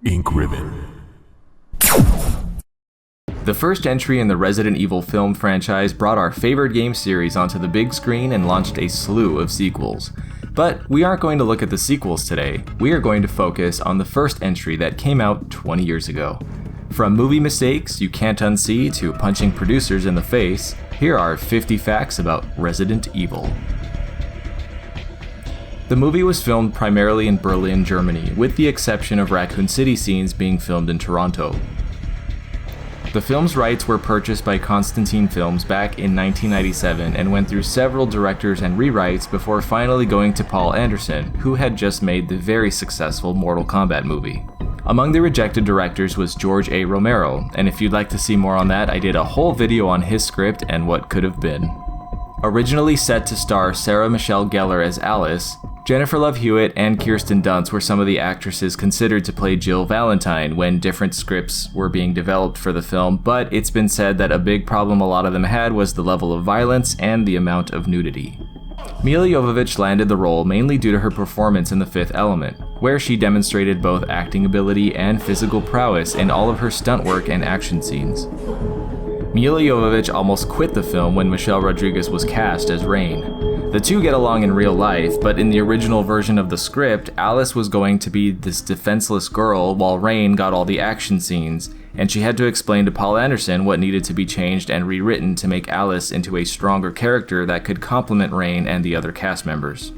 Ink Ribbon. The first entry in the Resident Evil film franchise brought our favorite game series onto the big screen and launched a slew of sequels. But we aren't going to look at the sequels today. We are going to focus on the first entry that came out 20 years ago. From movie mistakes you can't unsee to punching producers in the face, here are 50 facts about Resident Evil. The movie was filmed primarily in Berlin, Germany, with the exception of Raccoon City scenes being filmed in Toronto. The film's rights were purchased by Constantine Films back in 1997 and went through several directors and rewrites before finally going to Paul Anderson, who had just made the very successful Mortal Kombat movie. Among the rejected directors was George A. Romero, and if you'd like to see more on that, I did a whole video on his script and what could have been. Originally set to star Sarah Michelle Gellar as Alice, Jennifer Love Hewitt and Kirsten Dunst were some of the actresses considered to play Jill Valentine when different scripts were being developed for the film, but it's been said that a big problem a lot of them had was the level of violence and the amount of nudity. Milla Jovovich landed the role mainly due to her performance in The Fifth Element, where she demonstrated both acting ability and physical prowess in all of her stunt work and action scenes. Milla Jovovich almost quit the film when Michelle Rodriguez was cast as Rain. The two get along in real life, but in the original version of the script, Alice was going to be this defenseless girl while Rain got all the action scenes, and she had to explain to Paul Anderson what needed to be changed and rewritten to make Alice into a stronger character that could complement Rain and the other cast members.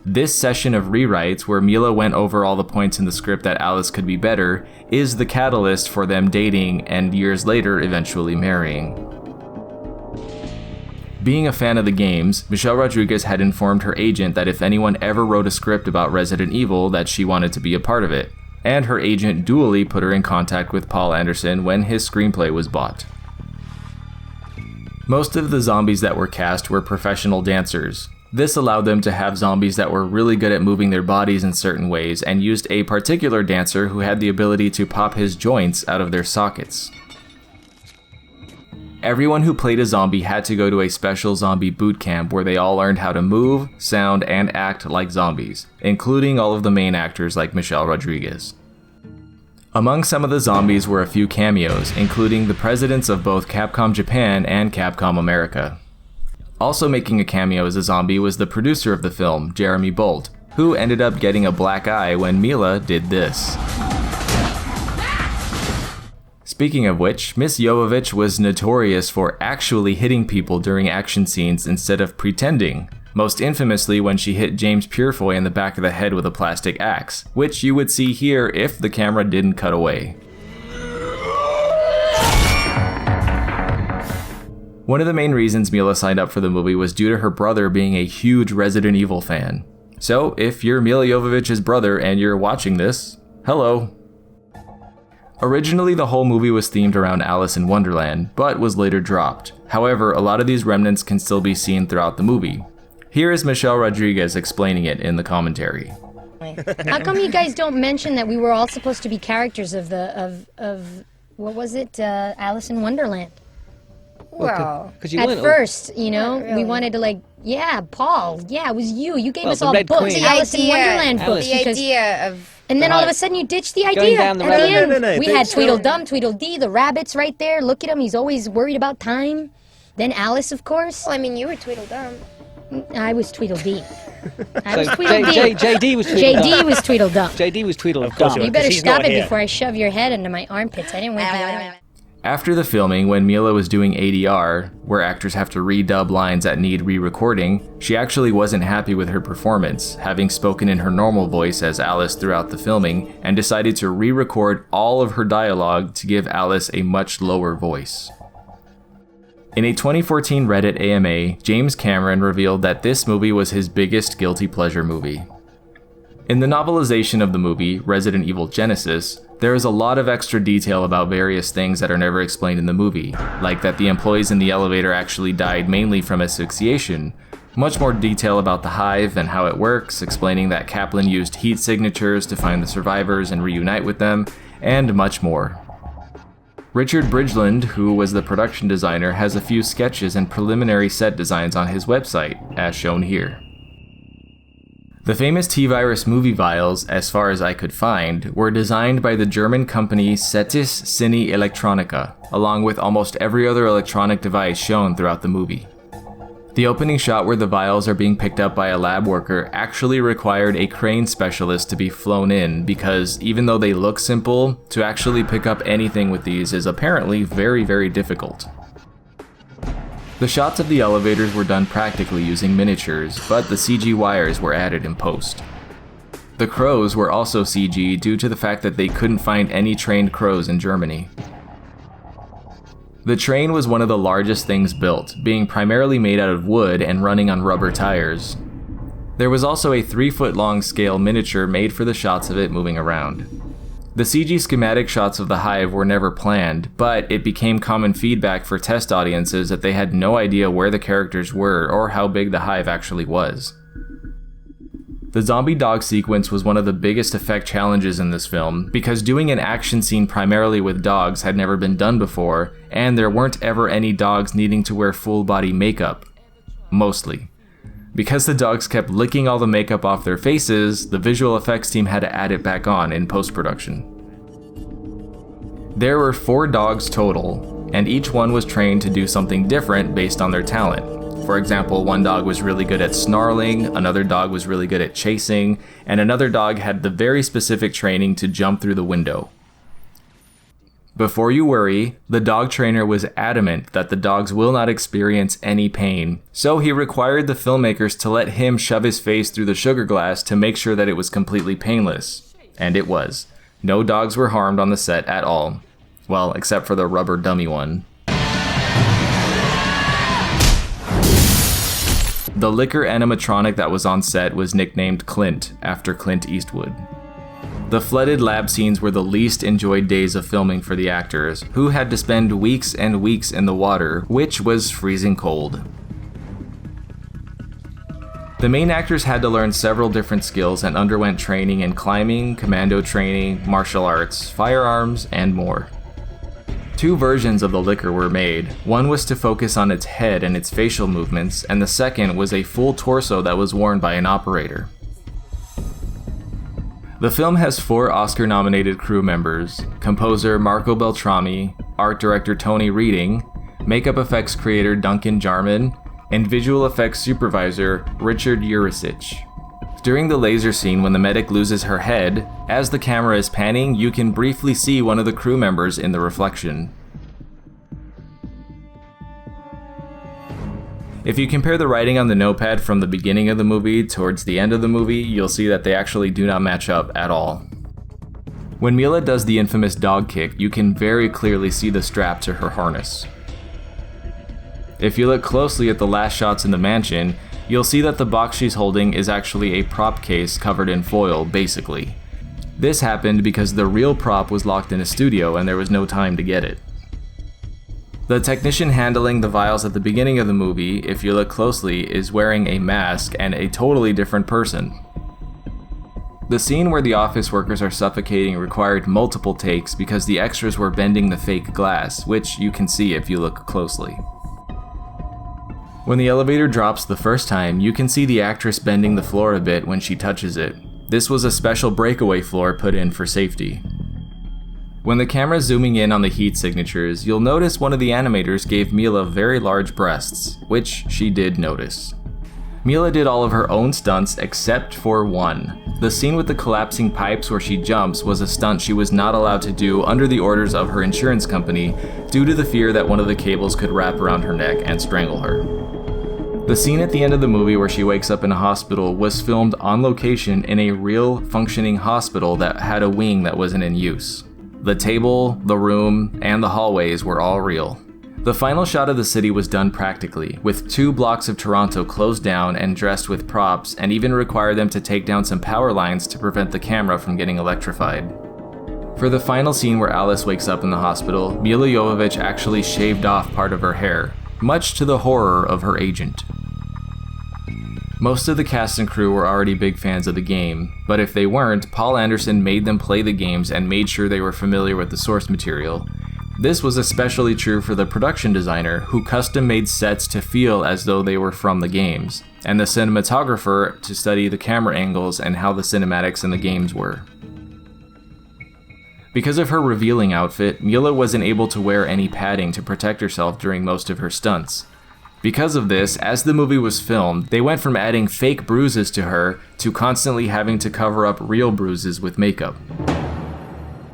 This session of rewrites, where Milla went over all the points in the script that Alice could be better, is the catalyst for them dating and years later eventually marrying. Being a fan of the games, Michelle Rodriguez had informed her agent that if anyone ever wrote a script about Resident Evil, that she wanted to be a part of it, and her agent duly put her in contact with Paul Anderson when his screenplay was bought. Most of the zombies that were cast were professional dancers. This allowed them to have zombies that were really good at moving their bodies in certain ways and used a particular dancer who had the ability to pop his joints out of their sockets. Everyone who played a zombie had to go to a special zombie boot camp where they all learned how to move, sound, and act like zombies, including all of the main actors like Michelle Rodriguez. Among some of the zombies were a few cameos, including the presidents of both Capcom Japan and Capcom America. Also making a cameo as a zombie was the producer of the film, Jeremy Bolt, who ended up getting a black eye when Milla did this. Speaking of which, Miss Jovovich was notorious for actually hitting people during action scenes instead of pretending, most infamously when she hit James Purefoy in the back of the head with a plastic axe, which you would see here if the camera didn't cut away. One of the main reasons Milla signed up for the movie was due to her brother being a huge Resident Evil fan. So if you're Milla Jovovich's brother and you're watching this, hello. Originally, the whole movie was themed around Alice in Wonderland, but was later dropped. However, a lot of these remnants can still be seen throughout the movie. Here is Michelle Rodriguez explaining it in the commentary. How come you guys don't mention that we were all supposed to be characters of what was it, Alice in Wonderland? Well, at first, you know, we wanted to Paul, it was you. You gave us all books, Queen. Alice in Wonderland books. The idea of... And then all of a sudden you ditched the idea. down the At the end, No. we had Tweedledum, Tweedledee, the rabbits right there. Look at him, he's always worried about time. Then Alice, of course. Well, I mean, you were Tweedledum. I was Tweedledee. JD was Tweedledum. JD was Tweedledum. JD was Tweedledum. You better stop it before I shove your head into my armpits. I didn't want to. After the filming, when Milla was doing ADR, where actors have to redub lines that need re-recording, she actually wasn't happy with her performance, having spoken in her normal voice as Alice throughout the filming, and decided to re-record all of her dialogue to give Alice a much lower voice. In a 2014 Reddit AMA, James Cameron revealed that this movie was his biggest guilty pleasure movie. In the novelization of the movie, Resident Evil Genesis, there is a lot of extra detail about various things that are never explained in the movie, like that the employees in the elevator actually died mainly from asphyxiation, much more detail about the hive and how it works, explaining that Kaplan used heat signatures to find the survivors and reunite with them, and much more. Richard Bridgeland, who was the production designer, has a few sketches and preliminary set designs on his website, as shown here. The famous T-Virus movie vials, as far as I could find, were designed by the German company Cetis Cine Electronica, along with almost every other electronic device shown throughout the movie. The opening shot where the vials are being picked up by a lab worker actually required a crane specialist to be flown in because even though they look simple, to actually pick up anything with these is apparently very, very difficult. The shots of the elevators were done practically using miniatures, but the CG wires were added in post. The crows were also CG due to the fact that they couldn't find any trained crows in Germany. The train was one of the largest things built, being primarily made out of wood and running on rubber tires. There was also a 3-foot-long scale miniature made for the shots of it moving around. The CG schematic shots of the hive were never planned, but it became common feedback for test audiences that they had no idea where the characters were or how big the hive actually was. The zombie dog sequence was one of the biggest effect challenges in this film, because doing an action scene primarily with dogs had never been done before, and there weren't ever any dogs needing to wear full body makeup. Mostly. Because the dogs kept licking all the makeup off their faces, the visual effects team had to add it back on in post-production. There were 4 dogs total, and each one was trained to do something different based on their talent. For example, one dog was really good at snarling, another dog was really good at chasing, and another dog had the very specific training to jump through the window. Before you worry, the dog trainer was adamant that the dogs will not experience any pain, so he required the filmmakers to let him shove his face through the sugar glass to make sure that it was completely painless. And it was. No dogs were harmed on the set at all. Well, except for the rubber dummy one. The liquor animatronic that was on set was nicknamed Clint, after Clint Eastwood. The flooded lab scenes were the least enjoyed days of filming for the actors, who had to spend weeks and weeks in the water, which was freezing cold. The main actors had to learn several different skills and underwent training in climbing, commando training, martial arts, firearms, and more. 2 versions of the liquor were made. One was to focus on its head and its facial movements, and the second was a full torso that was worn by an operator. The film has 4 Oscar-nominated crew members: composer Marco Beltrami, art director Tony Reading, makeup effects creator Duncan Jarman, and visual effects supervisor Richard Urisic. During the laser scene when the medic loses her head, as the camera is panning, you can briefly see one of the crew members in the reflection. If you compare the writing on the notepad from the beginning of the movie towards the end of the movie, you'll see that they actually do not match up at all. When Mila does the infamous dog kick, you can very clearly see the strap to her harness. If you look closely at the last shots in the mansion, you'll see that the box she's holding is actually a prop case covered in foil, basically. This happened because the real prop was locked in a studio and there was no time to get it. The technician handling the vials at the beginning of the movie, if you look closely, is wearing a mask and a totally different person. The scene where the office workers are suffocating required multiple takes because the extras were bending the fake glass, which you can see if you look closely. When the elevator drops the first time, you can see the actress bending the floor a bit when she touches it. This was a special breakaway floor put in for safety. When the camera's zooming in on the heat signatures, you'll notice one of the animators gave Mila very large breasts, which she did notice. Mila did all of her own stunts except for one. The scene with the collapsing pipes where she jumps was a stunt she was not allowed to do under the orders of her insurance company due to the fear that one of the cables could wrap around her neck and strangle her. The scene at the end of the movie where she wakes up in a hospital was filmed on location in a real functioning hospital that had a wing that wasn't in use. The table, the room, and the hallways were all real. The final shot of the city was done practically, with 2 blocks of Toronto closed down and dressed with props, and even required them to take down some power lines to prevent the camera from getting electrified. For the final scene where Alice wakes up in the hospital, Milla Jovovich actually shaved off part of her hair, much to the horror of her agent. Most of the cast and crew were already big fans of the game, but if they weren't, Paul Anderson made them play the games and made sure they were familiar with the source material. This was especially true for the production designer, who custom made sets to feel as though they were from the games, and the cinematographer to study the camera angles and how the cinematics in the games were. Because of her revealing outfit, Mila wasn't able to wear any padding to protect herself during most of her stunts. Because of this, as the movie was filmed, they went from adding fake bruises to her to constantly having to cover up real bruises with makeup.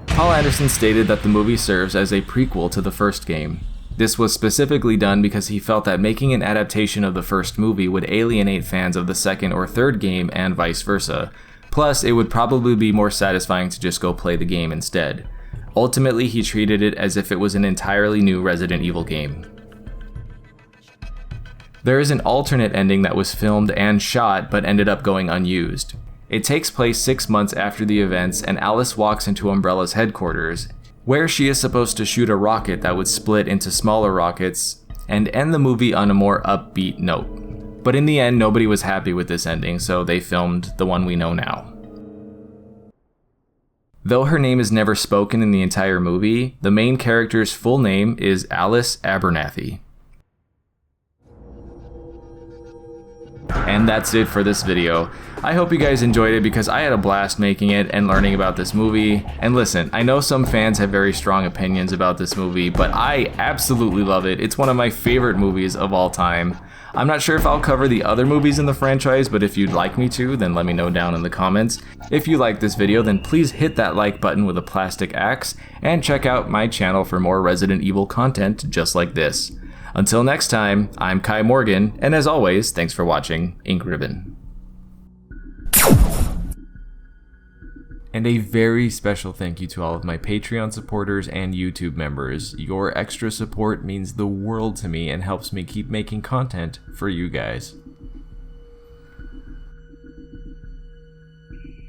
Paul Anderson stated that the movie serves as a prequel to the first game. This was specifically done because he felt that making an adaptation of the first movie would alienate fans of the second or third game and vice versa. Plus, it would probably be more satisfying to just go play the game instead. Ultimately, he treated it as if it was an entirely new Resident Evil game. There is an alternate ending that was filmed and shot but ended up going unused. It takes place 6 months after the events, and Alice walks into Umbrella's headquarters, where she is supposed to shoot a rocket that would split into smaller rockets and end the movie on a more upbeat note. But in the end, nobody was happy with this ending, so they filmed the one we know now. Though her name is never spoken in the entire movie, the main character's full name is Alice Abernathy. And that's it for this video. I hope you guys enjoyed it because I had a blast making it and learning about this movie. And listen, I know some fans have very strong opinions about this movie, but I absolutely love it. It's one of my favorite movies of all time. I'm not sure if I'll cover the other movies in the franchise, but if you'd like me to, then let me know down in the comments. If you like this video, then please hit that like button with a plastic axe, and check out my channel for more Resident Evil content just like this. Until next time, I'm Kai Morgan, and as always, thanks for watching Ink Ribbon. And a very special thank you to all of my Patreon supporters and YouTube members. Your extra support means the world to me and helps me keep making content for you guys.